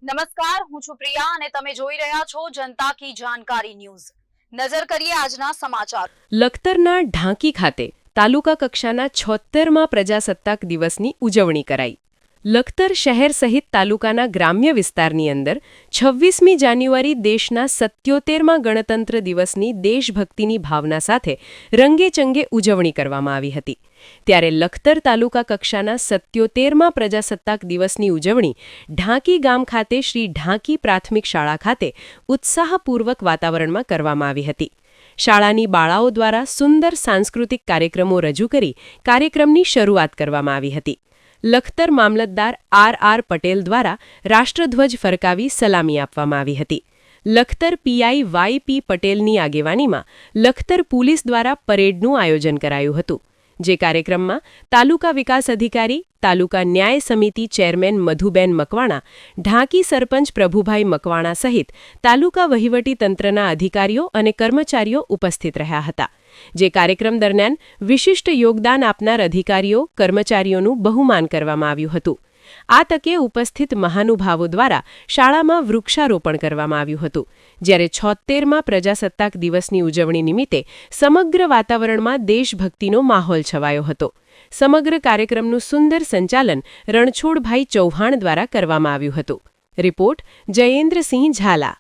નમસ્કાર, હું છું પ્રિયા અને તમે જોઈ રહ્યા છો જનતા કી જાણકારી ન્યૂઝ। નજર કરીએ આજના સમાચાર। લખતરના ઢાંકી ખાતે તાલુકા કક્ષાના 76મા પ્રજાસત્તાક દિવસની ઉજવણી કરાઈ। લખતર શહેર સહિત તાલુકાના ગ્રામ્ય વિસ્તારની અંદર 26મી જાન્યુઆરી દેશના 77મા ગણતંત્ર દિવસની દેશભક્તિની ભાવના સાથે રંગેચંગે ઉજવણી કરવામાં આવી હતી। ત્યારે લખતર તાલુકા કક્ષાના 77મા પ્રજાસત્તાક દિવસની ઉજવણી ઢાંકી ગામ ખાતે શ્રી ઢાંકી પ્રાથમિક શાળા ખાતે ઉત્સાહપૂર્વક વાતાવરણમાં કરવામાં આવી હતી। શાળાની બાળાઓ દ્વારા સુંદર સાંસ્કૃતિક કાર્યક્રમો રજૂ કરી કાર્યક્રમની શરૂઆત કરવામાં આવી હતી। લખતર મામલતદાર આર પટેલ દ્વારા રાષ્ટ્રધ્વજ ફરકાવી સલામી આપવામાં આવી હતી। લખતર પીઆઈ વાય પટેલની આગેવાનીમાં લખતર પોલીસ દ્વારા પરેડનું આયોજન કરાયું હતું, જે કાર્યક્રમમાં તાલુકા વિકાસ અધિકારી, તાલુકા ન્યાય સમિતિ ચેરમેન મધુબેન મકવાણા, ઢાંકી સરપંચ પ્રભુભાઈ મકવાણા સહિત તાલુકા વહીવટી તંત્રના અધિકારીઓ અને કર્મચારીઓ ઉપસ્થિત રહ્યા હતા। જે કાર્યક્રમ દરમિયાન વિશિષ્ટ યોગદાન આપનાર અધિકારીઓ, કર્મચારીઓનું બહુમાન કરવામાં આવ્યું હતું। આ તકે ઉપસ્થિત મહાનુભાવો દ્વારા શાળામાં વૃક્ષારોપણ કરવામાં આવ્યું હતું, જ્યારે 76મા પ્રજાસત્તાક દિવસની ઉજવણી નિમિત્તે સમગ્ર વાતાવરણમાં દેશભક્તિનો માહોલ છવાયો હતો। સમગ્ર કાર્યક્રમનું સુંદર સંચાલન રણછોડભાઈ ચૌહાણ દ્વારા કરવામાં આવ્યું હતું। રિપોર્ટ જયેન્દ્રસિંહ ઝાલા।